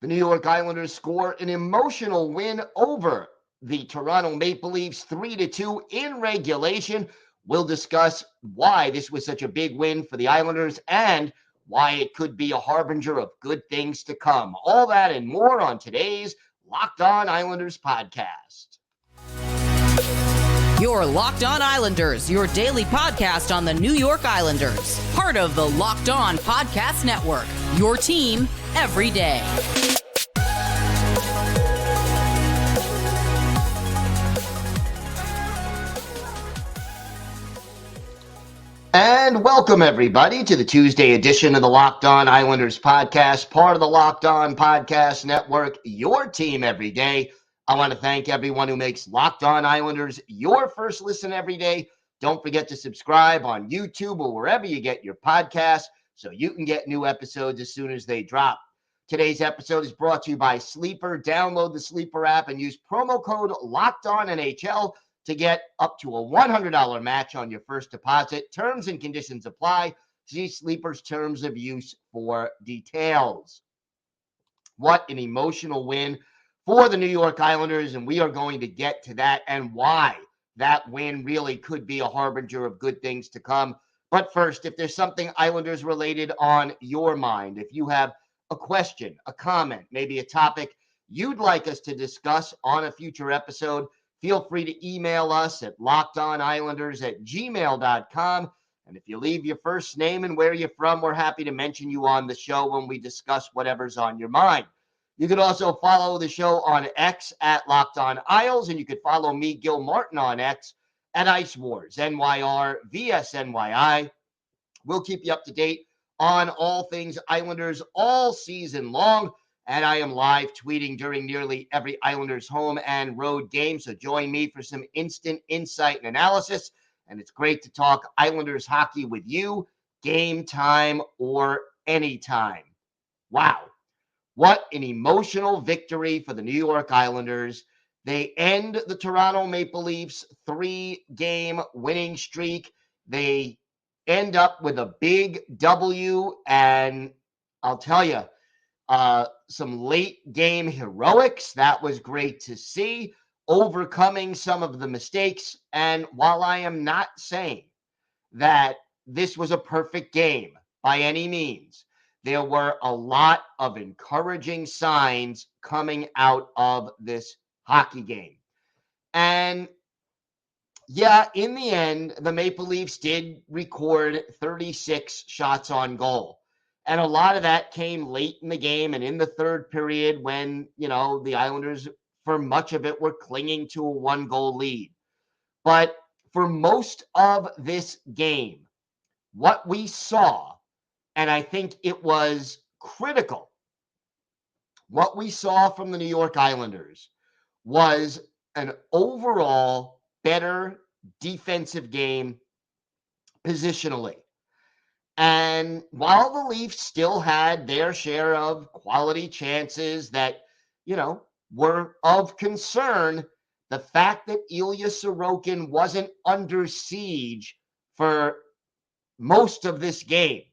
The New York Islanders score an emotional win over the Toronto Maple Leafs 3-2 in regulation. We'll discuss why this was such a big win for the Islanders and why it could be a harbinger of good things to come. All that and more on today's Locked On Islanders podcast. Your Locked On Islanders, your daily podcast on the New York Islanders. Part of the Locked On Podcast Network, your team every day. And welcome, everybody, to the Tuesday edition of the Locked On Islanders podcast, part of the Locked On Podcast Network, your team every day. I want to thank everyone who makes Locked On Islanders your first listen every day. Don't forget to subscribe on YouTube or wherever you get your podcasts so you can get new episodes as soon as they drop. Today's episode is brought to you by Sleeper. Download the Sleeper app and use promo code LOCKEDONNHL to get up to a $100 match on your first deposit. Terms and conditions apply. See Sleeper's terms of use for details. What an emotional win for the New York Islanders, and we are going to get to that and why that win really could be a harbinger of good things to come. But first, if there's something Islanders related on your mind, if you have a question, a comment, maybe a topic you'd like us to discuss on a future episode, feel free to email us at lockedonislanders@gmail.com. And if you leave your first name and where you're from, we're happy to mention you on the show when we discuss whatever's on your mind. You can also follow the show on X at Locked On Isles, and you could follow me, Gil Martin, on X at Ice Wars, NYR, VSNYI. We'll keep you up to date on all things Islanders all season long, and I am live tweeting during nearly every Islanders home and road game, so join me for some instant insight and analysis, and it's great to talk Islanders hockey with you, game time or anytime. Wow. What an emotional victory for the New York Islanders. They end the Toronto Maple Leafs 3-game winning streak. They end up with a big W, and I'll tell you, some late game heroics. That was great to see, overcoming some of the mistakes. And while I am not saying that this was a perfect game by any means, there were a lot of encouraging signs coming out of this hockey game. And yeah, in the end, the Maple Leafs did record 36 shots on goal. And a lot of that came late in the game and in the third period when, the Islanders, for much of it, were clinging to a 1-goal lead. But for most of this game, what we saw, and I think it was critical, what we saw from the New York Islanders was an overall better defensive game positionally. And while the Leafs still had their share of quality chances that, were of concern, the fact that Ilya Sorokin wasn't under siege for most of this game,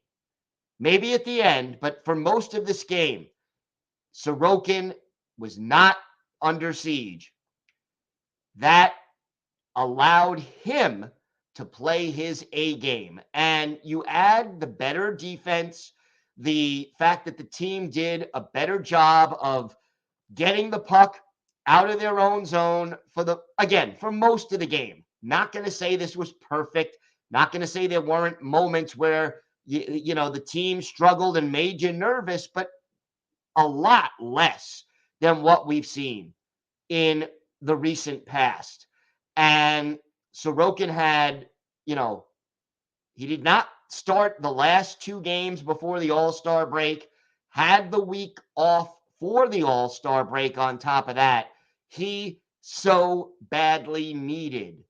maybe at the end, but for most of this game, Sorokin was not under siege. That allowed him to play his A game. And you add the better defense, the fact that the team did a better job of getting the puck out of their own zone for most of the game. Not going to say this was perfect. Not going to say there weren't moments where the team struggled and made you nervous, but a lot less than what we've seen in the recent past. And Sorokin had, he did not start the last 2 games before the All-Star break, had the week off for the All-Star break on top of that. He so badly needed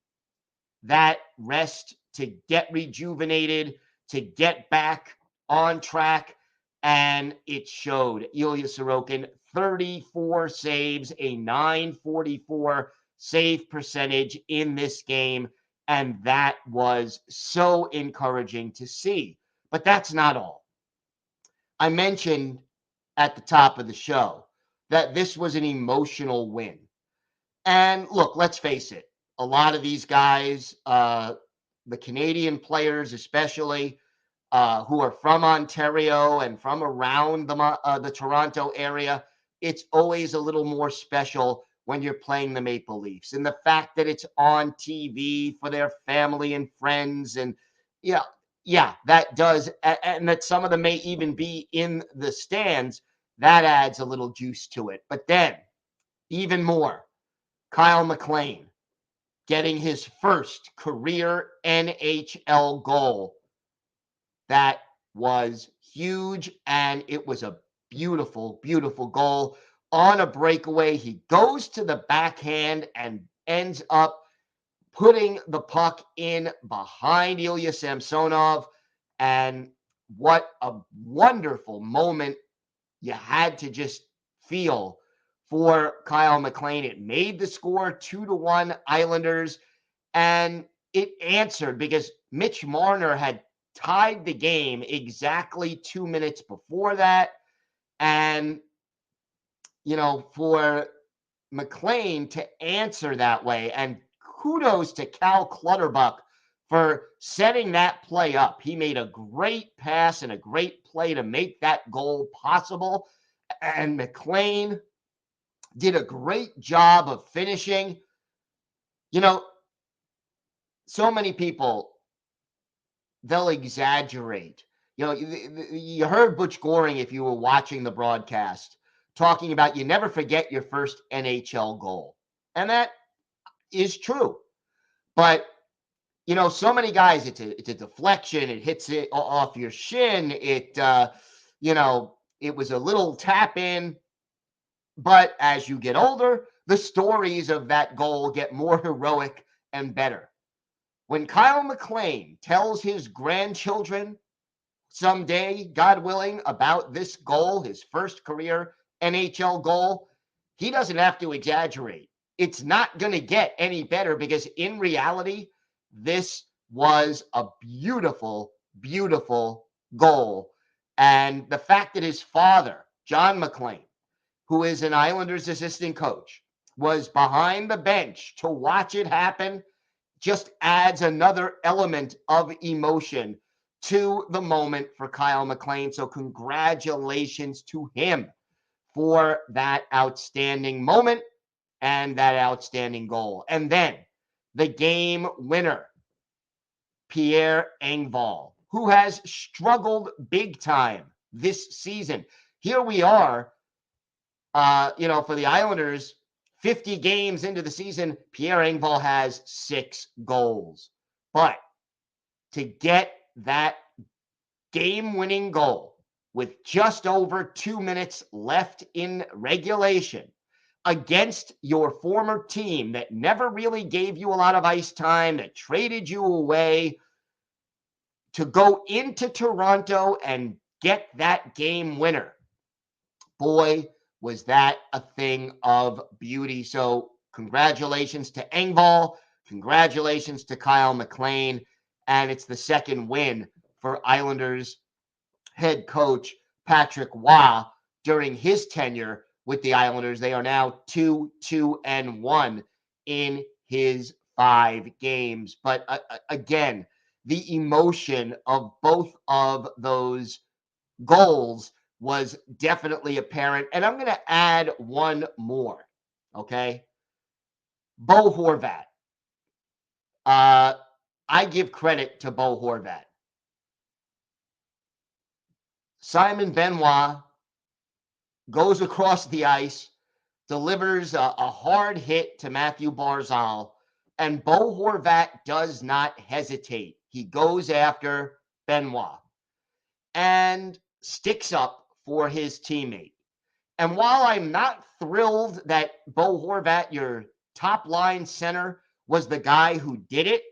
that rest to get rejuvenated, to get back on track, and it showed. Ilya Sorokin, 34 saves, a .944 save percentage in this game, and that was so encouraging to see. But that's not all. I mentioned at the top of the show that this was an emotional win. And look, let's face it, a lot of these guys, the Canadian players especially, who are from Ontario and from around the Toronto area, it's always a little more special when you're playing the Maple Leafs. And the fact that it's on TV for their family and friends, and yeah, that does, and that some of them may even be in the stands, that adds a little juice to it. But then, even more, Kyle MacLean getting his first career NHL goal. That was huge, and it was a beautiful, beautiful goal on a breakaway. He goes to the backhand and ends up putting the puck in behind Ilya Samsonov. And what a wonderful moment you had to just feel for Kyle MacLean. It made the score 2-1 Islanders, and it answered because Mitch Marner had tied the game exactly 2 minutes before that. And, for MacLean to answer that way, and kudos to Cal Clutterbuck for setting that play up. He made a great pass and a great play to make that goal possible. And MacLean did a great job of finishing. So many people, they'll exaggerate. You heard Butch Goring, if you were watching the broadcast, talking about you never forget your first NHL goal. And that is true. But, so many guys, it's a deflection. It hits it off your shin. It was a little tap in. But as you get older, the stories of that goal get more heroic and better. When Kyle MacLean tells his grandchildren someday, God willing, about this goal, his first career NHL goal, he doesn't have to exaggerate. It's not going to get any better because in reality, this was a beautiful, beautiful goal. And the fact that his father, John MacLean, who is an Islanders assistant coach, was behind the bench to watch it happen just adds another element of emotion to the moment for Kyle MacLean. So congratulations to him for that outstanding moment and that outstanding goal. And then the game winner, Pierre Engvall, who has struggled big time this season. Here we are, for the Islanders, 50 games into the season, Pierre Engvall has 6 goals. But to get that game-winning goal with just over 2 minutes left in regulation against your former team that never really gave you a lot of ice time, that traded you away, to go into Toronto and get that game winner, boy, was that a thing of beauty. So congratulations to Engvall. Congratulations to Kyle MacLean. And it's the second win for Islanders head coach Patrick Roy during his tenure with the Islanders. They are now 2-2-1 in his 5 games. But again, the emotion of both of those goals was definitely apparent. And I'm going to add one more, okay? Bo Horvat. I give credit to Bo Horvat. Simon Benoit goes across the ice, delivers a hard hit to Matthew Barzal, and Bo Horvat does not hesitate. He goes after Benoit and sticks up for his teammate. And while I'm not thrilled that Bo Horvat, your top line center, was the guy who did it,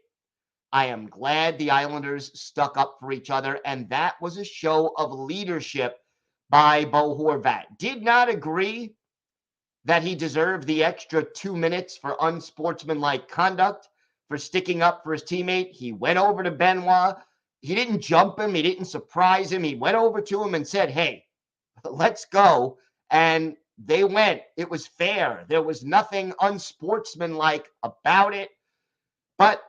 I am glad the Islanders stuck up for each other. And that was a show of leadership by Bo Horvat. Did not agree that he deserved the extra 2 minutes for unsportsmanlike conduct, for sticking up for his teammate. He went over to Benoit. He didn't jump him. He didn't surprise him. He went over to him and said, hey, let's go. And they went. It was fair. There was nothing unsportsmanlike about it. But,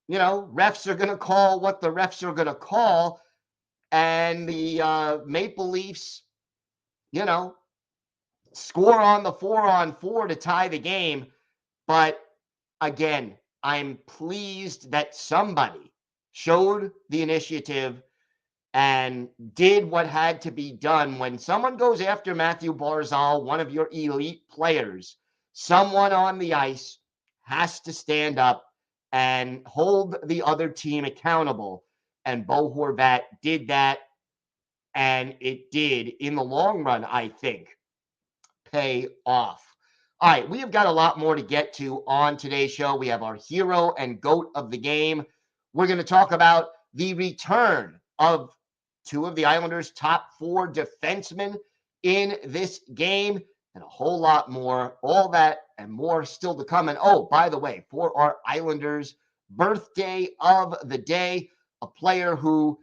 refs are going to call what the refs are going to call. And the Maple Leafs, score on the 4-on-4 to tie the game. But again, I'm pleased that somebody showed the initiative and did what had to be done. When someone goes after Matthew Barzal, one of your elite players, someone on the ice has to stand up and hold the other team accountable. And Bo Horvat did that, and it did, in the long run, I think, pay off. All right, we have got a lot more to get to on today's show. We have our hero and GOAT of the game. We're going to talk about the return of two of the Islanders' top 4 defensemen in this game, and a whole lot more. All that and more still to come. And oh, by the way, for our Islanders' birthday of the day, a player who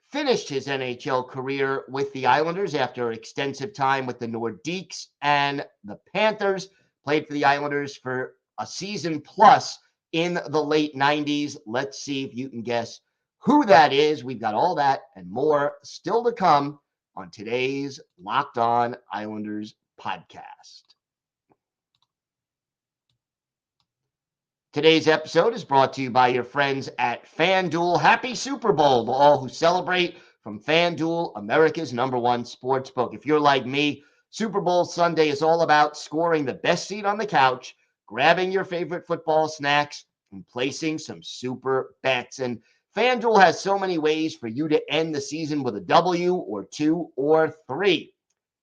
finished his NHL career with the Islanders after extensive time with the Nordiques and the Panthers, played for the Islanders for a season plus in the late 90s. Let's see if you can guess who that is. We've got all that and more still to come on today's Locked On Islanders podcast. Today's episode is brought to you by your friends at FanDuel. Happy Super Bowl to all who celebrate from FanDuel, America's #1 sportsbook. If you're like me, Super Bowl Sunday is all about scoring the best seat on the couch, grabbing your favorite football snacks, and placing some super bets. And FanDuel has so many ways for you to end the season with a W or 2 or 3.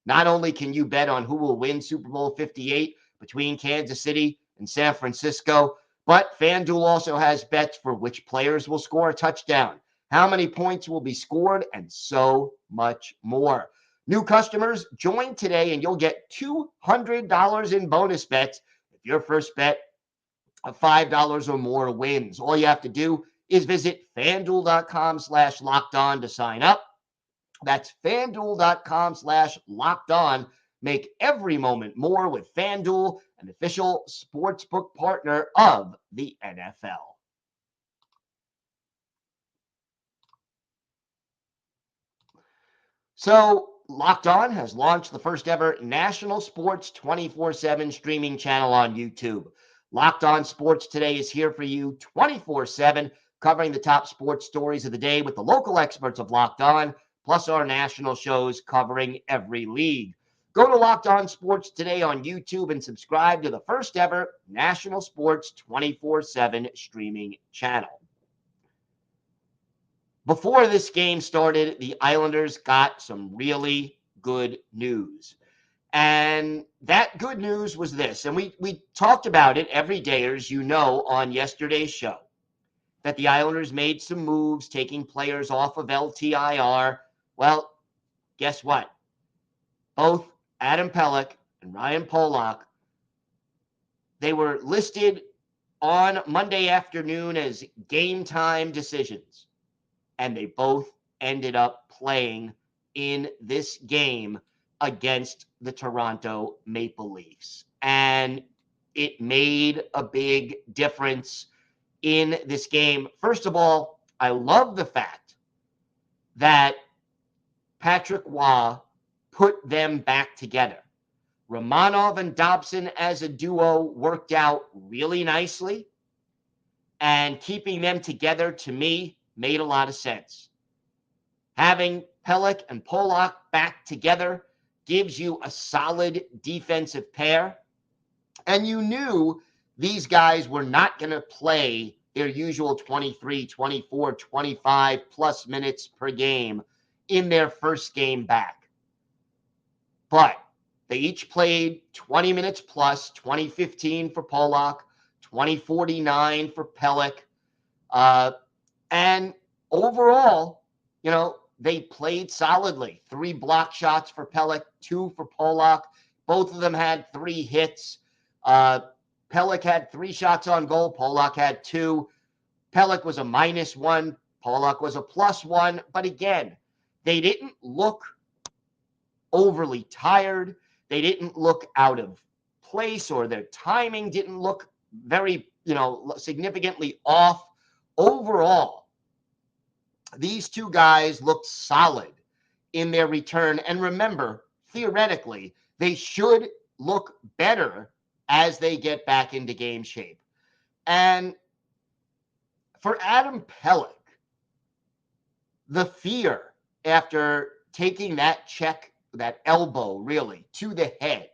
Not only can you bet on who will win Super Bowl 58 between Kansas City and San Francisco, but FanDuel also has bets for which players will score a touchdown, how many points will be scored, and so much more. New customers, join today and you'll get $200 in bonus bets if your first bet of $5 or more wins. All you have to do is visit FanDuel.com/lockedon to sign up. That's FanDuel.com/lockedon. Make every moment more with FanDuel, an official sportsbook partner of the NFL. So, Locked On has launched the first ever national sports 24/7 streaming channel on YouTube. Locked On Sports Today is here for you 24/7, covering the top sports stories of the day with the local experts of Locked On, plus our national shows covering every league. Go to Locked On Sports Today on YouTube and subscribe to the first ever national sports 24/7 streaming channel. Before this game started, the Islanders got some really good news. And that good news was this, and we talked about it every day, as you know, on yesterday's show, that the Islanders made some moves, taking players off of LTIR. Well, guess what? Both Adam Pelech and Ryan Pulock, they were listed on Monday afternoon as game time decisions. And they both ended up playing in this game against the Toronto Maple Leafs. And it made a big difference in this game. First of all, I love the fact that Patrick Waugh put them back together. Romanov and Dobson as a duo worked out really nicely, and keeping them together, to me, made a lot of sense. Having Pelech and Pulock back together gives you a solid defensive pair, and you knew these guys were not going to play their usual 23, 24, 25 plus minutes per game in their first game back. But they each played 20 minutes plus, 20-15 for Pulock, 20-49 for Pelech. And overall, they played solidly. 3 block shots for Pelech, 2 for Pulock. Both of them had 3 hits. Pelech had 3 shots on goal. Pulock had 2. Pelech was a -1. Pulock was a +1. But again, they didn't look overly tired. they didn't look out of place, or their timing didn't look very, significantly off. Overall, these two guys looked solid in their return. And remember, theoretically, they should look better as they get back into game shape. And for Adam Pelech, the fear after taking that check, that elbow really, to the head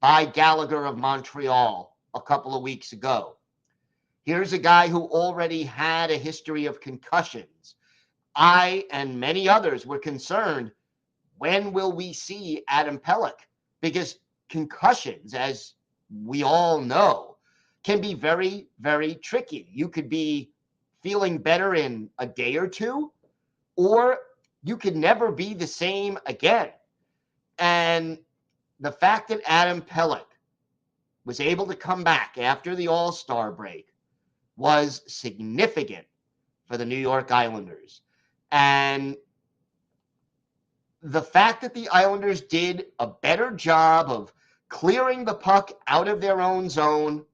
by Gallagher of Montreal a couple of weeks ago. Here's a guy who already had a history of concussions. I and many others were concerned, when will we see Adam Pelech? Because concussions, as we all know, can be very, very tricky. You could be feeling better in a day or two, or you could never be the same again. And the fact that Adam Pelech was able to come back after the All-Star break was significant for the New York Islanders. And the fact that the Islanders did a better job of clearing the puck out of their own zone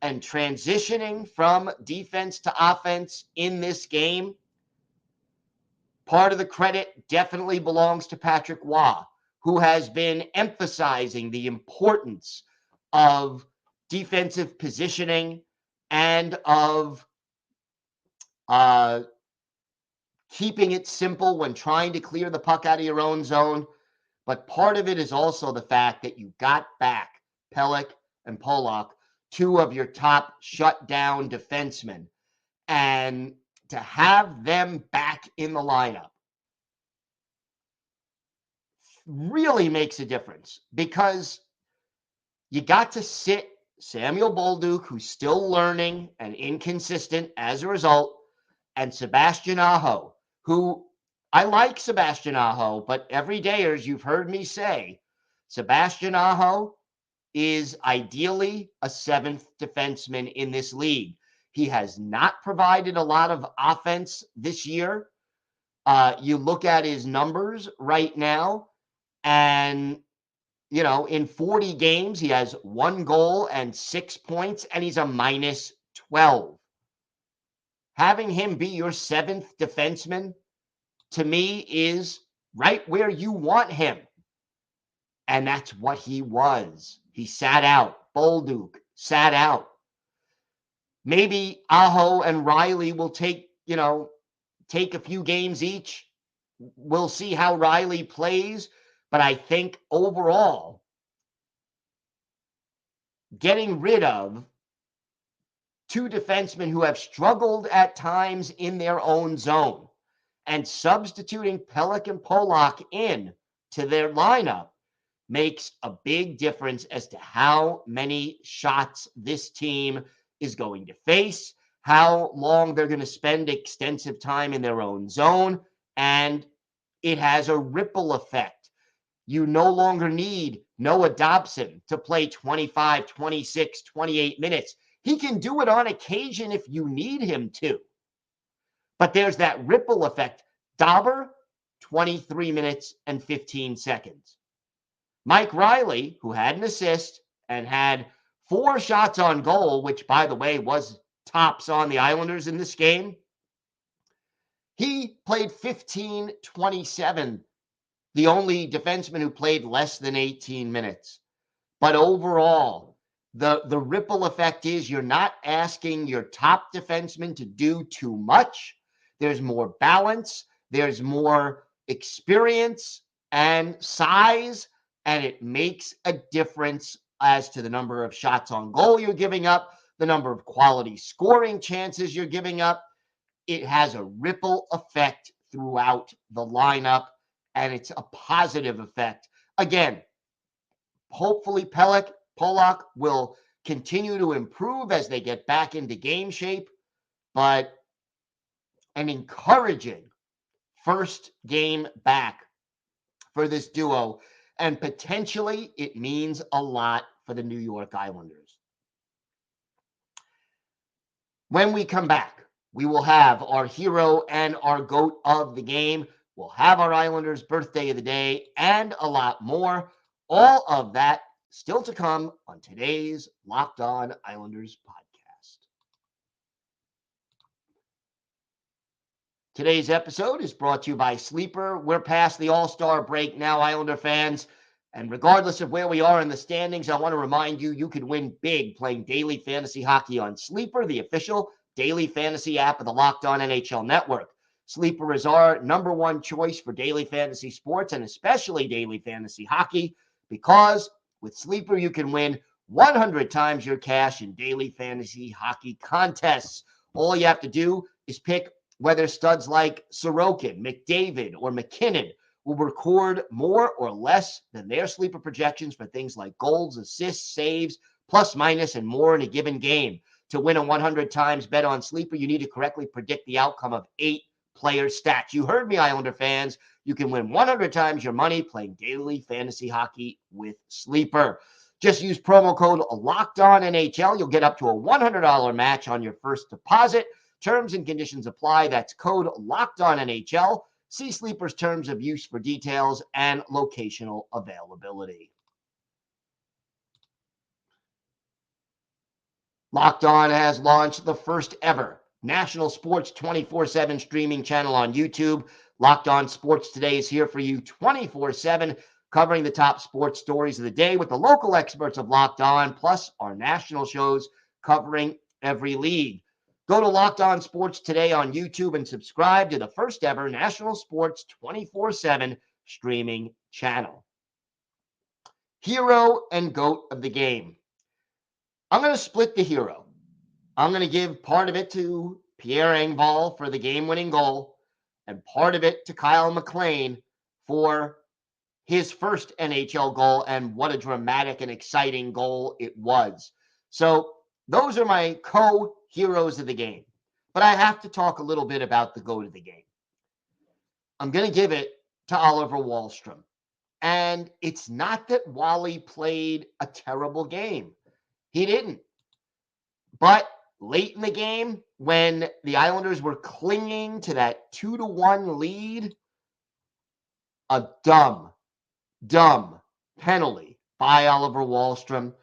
and transitioning from defense to offense in this game, part of the credit definitely belongs to Patrick Roy, who has been emphasizing the importance of defensive positioning and of keeping it simple when trying to clear the puck out of your own zone. But part of it is also the fact that you got back Pelech and Pulock, two of your top shutdown defensemen, and to have them back in the lineup really makes a difference, because you got to sit Samuel Bolduc, who's still learning and inconsistent as a result, and Sebastian Aho, who I like Sebastian Aho, but everydayers, you've heard me say, Sebastian Aho is ideally a seventh defenseman in this league. He has not provided a lot of offense this year. You look at his numbers right now, and in 40 games, he has 1 goal and 6 points, and he's a -12. Having him be your seventh defenseman, to me, is right where you want him. And that's what he was. He sat out. Bolduc sat out. Maybe Aho and Riley will take a few games each. We'll see how Riley plays. But I think overall, getting rid of two defensemen who have struggled at times in their own zone and substituting Pelech and Pulock in to their lineup makes a big difference as to how many shots this team is going to face, how long they're going to spend extensive time in their own zone, and it has a ripple effect. You no longer need Noah Dobson to play 25, 26, 28 minutes. He can do it on occasion if you need him to. But there's that ripple effect. Dauber, 23 minutes and 15 seconds. Mike Riley, who had an assist and had 4 shots on goal, which, by the way, was tops on the Islanders in this game, he played 15-27, the only defenseman who played less than 18 minutes. But overall, the ripple effect is you're not asking your top defenseman to do too much. There's more balance. There's more experience and size, and it makes a difference as to the number of shots on goal you're giving up, the number of quality scoring chances you're giving up. It has a ripple effect throughout the lineup, and it's a positive effect. Again, hopefully Pelech, Pulock will continue to improve as they get back into game shape, but an encouraging first game back for this duo, and potentially it means a lot for the New York Islanders. When we come back, we will have our hero and our GOAT of the game. We'll have our Islanders birthday of the day and a lot more. All of that still to come on today's Locked On Islanders podcast. Today's episode is brought to you by Sleeper. We're past the All-Star break now, Islander fans. And regardless of where we are in the standings, I want to remind you, you can win big playing daily fantasy hockey on Sleeper, the official daily fantasy app of the Locked On NHL Network. Sleeper is our number one choice for daily fantasy sports and especially daily fantasy hockey because with Sleeper, you can win 100 times your cash in daily fantasy hockey contests. All you have to do is pick whether studs like Sorokin, McDavid, or McKinnon will record more or less than their sleeper projections for things like goals, assists, saves, plus, minus, and more in a given game. To win a 100 times bet on Sleeper, you need to correctly predict the outcome of 8 player stats. You heard me, Islander fans. You can win 100 times your money playing daily fantasy hockey with Sleeper. Just use promo code LOCKEDONNHL. You'll get up to a $100 match on your first deposit. Terms and conditions apply. That's code LOCKEDONNHL. See Sleeper's terms of use for details and locational availability. Locked On has launched the first ever national sports 24/7 streaming channel on YouTube. Locked On Sports Today is here for you 24/7, covering the top sports stories of the day with the local experts of Locked On, plus our national shows covering every league. Go to Locked On Sports Today on YouTube and subscribe to the first ever national sports 24/7 streaming channel. Hero and GOAT of the game. I'm going to split the hero. I'm going to give part of it to Pierre Engvall for the game-winning goal and part of it to Kyle MacLean for his first NHL goal, and what a dramatic and exciting goal it was. So those are my co-heroes of the game. But I have to talk a little bit about the GOAT of the game. I'm going to give it to Oliver Wahlstrom. And it's not that Wally played a terrible game. He didn't. But late in the game, when the Islanders were clinging to that 2-1 lead, a dumb penalty by Oliver Wahlstrom.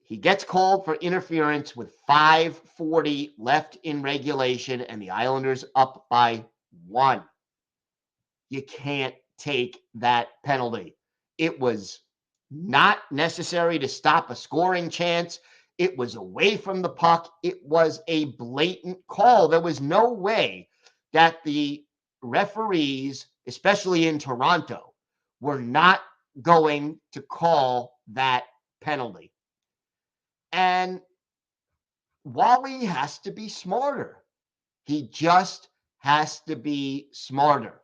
He gets called for interference with 5:40 left in regulation, and the Islanders up by 1. You can't take that penalty. It was not necessary to stop a scoring chance. It was away from the puck. It was a blatant call. There was no way that the referees, especially in Toronto, were not going to call that penalty. And Wally has to be smarter. He just has to be smarter.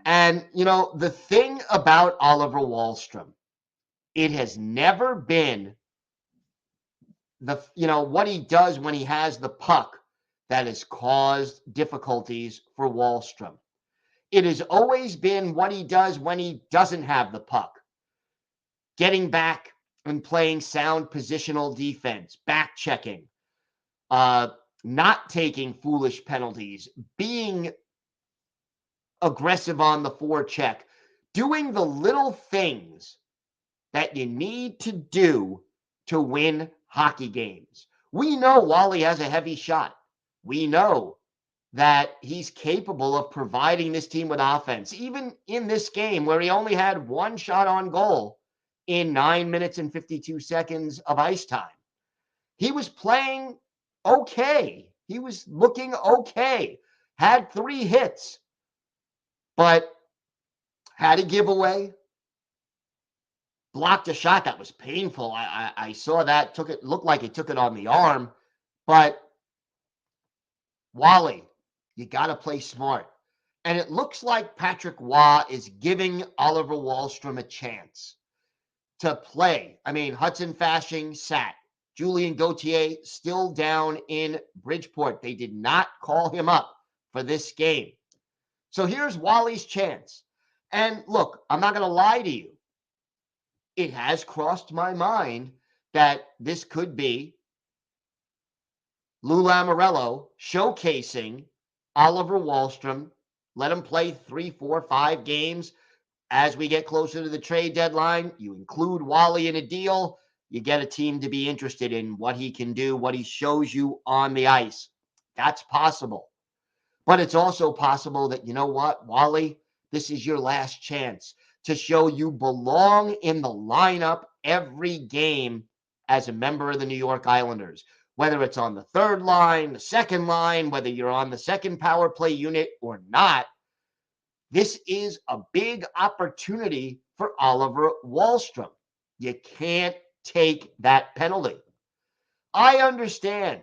And, the thing about Oliver Wahlstrom, it has never been what he does when he has the puck that has caused difficulties for Wahlstrom. It has always been what he does when he doesn't have the puck. Getting back and playing sound positional defense, back checking, not taking foolish penalties, being aggressive on the forecheck, doing the little things that you need to do to win hockey games. We know Wally has a heavy shot. We know that he's capable of providing this team with offense, even in this game where he only had 1 shot on goal in 9 minutes and 52 seconds of ice time. He was playing okay. He was looking okay. Had 3 hits, but had a giveaway. Blocked a shot that was painful. I saw that. Looked like he took it on the arm. But Wally, you got to play smart. And it looks like Patrick Roy is giving Oliver Wahlstrom a chance to play. I mean, Hudson Fasching sat. Julien Gauthier still down in Bridgeport. They did not call him up for this game. So here's Wally's chance. And look, I'm not going to lie to you. It has crossed my mind that this could be Lou Lamoriello showcasing Oliver Wahlstrom, let him play 3, 4, 5 games, as we get closer to the trade deadline, you include Wally in a deal, you get a team to be interested in what he can do, what he shows you on the ice. That's possible. But it's also possible that, you know what, Wally, this is your last chance to show you belong in the lineup every game as a member of the New York Islanders, whether it's on the third line, the second line, whether you're on the second power play unit or not. This is a big opportunity for Oliver Wahlstrom. You can't take that penalty. I understand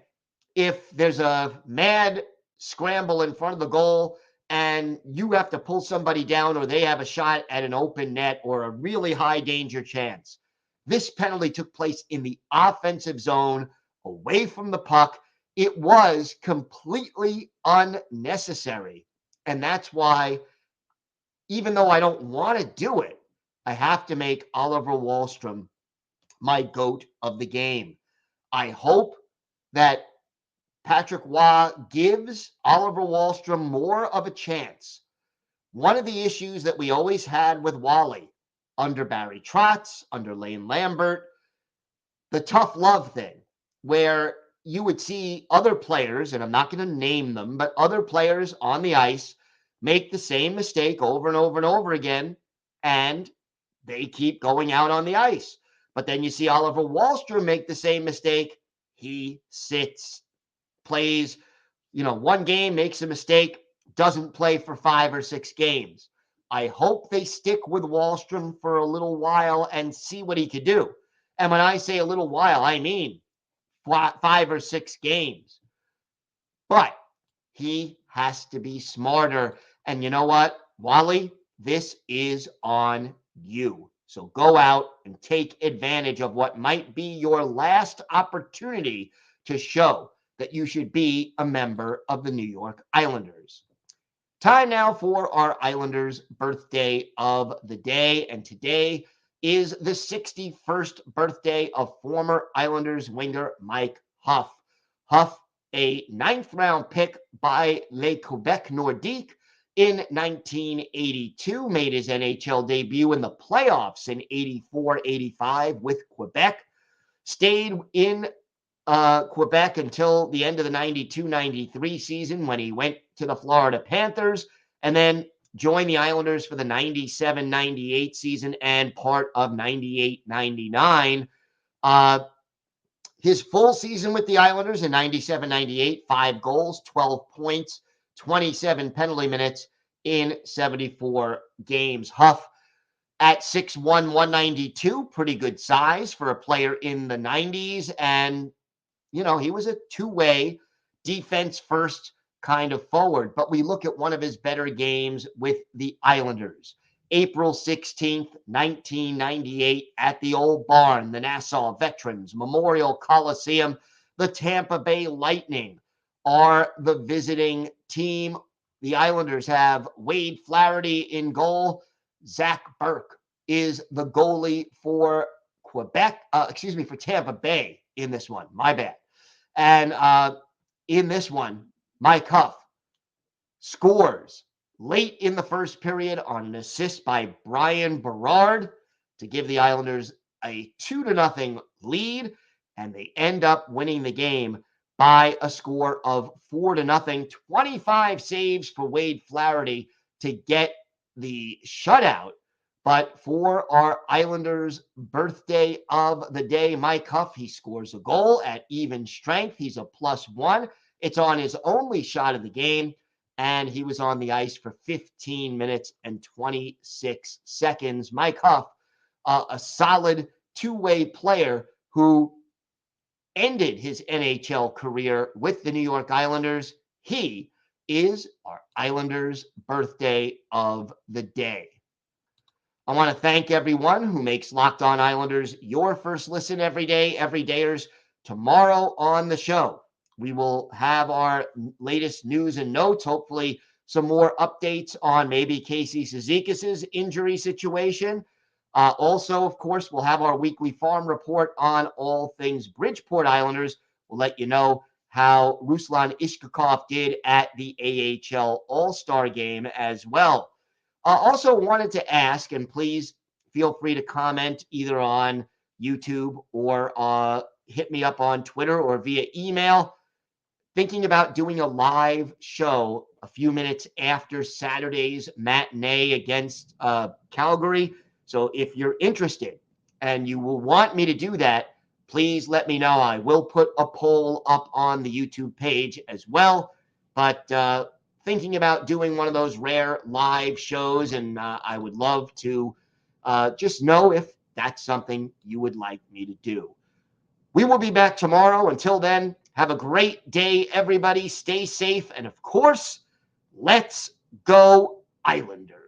if there's a mad scramble in front of the goal and you have to pull somebody down or they have a shot at an open net or a really high danger chance. This penalty took place in the offensive zone, away from the puck. It was completely unnecessary. And that's why, even though I don't want to do it, I have to make Oliver Wahlstrom my GOAT of the game. I hope that Patrick Waugh gives Oliver Wahlstrom more of a chance. One of the issues that we always had with Wally under Barry Trotz, under Lane Lambert, the tough love thing, where you would see other players, and I'm not going to name them, but other players on the ice make the same mistake over and over and over again, and they keep going out on the ice. But then you see Oliver Wahlstrom make the same mistake. He sits, plays, one game, makes a mistake, doesn't play for 5 or 6 games. I hope they stick with Wahlstrom for a little while and see what he could do. And when I say a little while, I mean 5 or 6 games. But he has to be smarter. And you know what, Wally, this is on you. So go out and take advantage of what might be your last opportunity to show that you should be a member of the New York Islanders. Time now for our Islanders birthday of the day. And today is the 61st birthday of former Islanders winger Mike Huff. Huff, a 9th round pick by Les Quebec Nordiques in 1982, made his NHL debut in the playoffs in 84-85 with Quebec, stayed in Quebec until the end of the 92-93 season when he went to the Florida Panthers, and then joined the Islanders for the 97-98 season and part of 98-99. His full season with the Islanders in 97-98, 5 goals, 12 points, 27 penalty minutes in 74 games. Huff at 6'1", 192, pretty good size for a player in the 90s. And, he was a two-way defense first kind of forward. But we look at one of his better games with the Islanders. April 16th, 1998, at the Old Barn, the Nassau Veterans Memorial Coliseum. The Tampa Bay Lightning are the visiting team. The Islanders have Wade Flaherty in goal. Zach Burke is the goalie for for Tampa Bay in this one. My bad. And in this one, Mike Huff scores late in the first period on an assist by Brian Berard to give the Islanders a 2-0 lead, and they end up winning the game by a score of 4-0. 25 saves for Wade Flaherty to get the shutout. But for our Islanders' birthday of the day, Mike Huff, he scores a goal at even strength. He's a +1. It's on his only shot of the game, and he was on the ice for 15 minutes and 26 seconds. Mike Huff, a solid two-way player who ended his NHL career with the New York Islanders. He is our Islanders' birthday of the day. I want to thank everyone who makes Locked On Islanders your first listen every day, everydayers. Tomorrow on the show, we will have our latest news and notes, hopefully some more updates on maybe Casey Cizikas' injury situation. Also, of course, we'll have our weekly farm report on all things Bridgeport Islanders. We'll let you know how Ruslan Ishkakov did at the AHL All-Star Game as well. Also wanted to ask, and please feel free to comment either on YouTube or hit me up on Twitter or via email. Thinking about doing a live show a few minutes after Saturday's matinee against Calgary. So if you're interested and you will want me to do that, please let me know. I will put a poll up on the YouTube page as well. But thinking about doing one of those rare live shows, and I would love to just know if that's something you would like me to do. We will be back tomorrow. Until then, have a great day, everybody. Stay safe. And of course, let's go Islanders.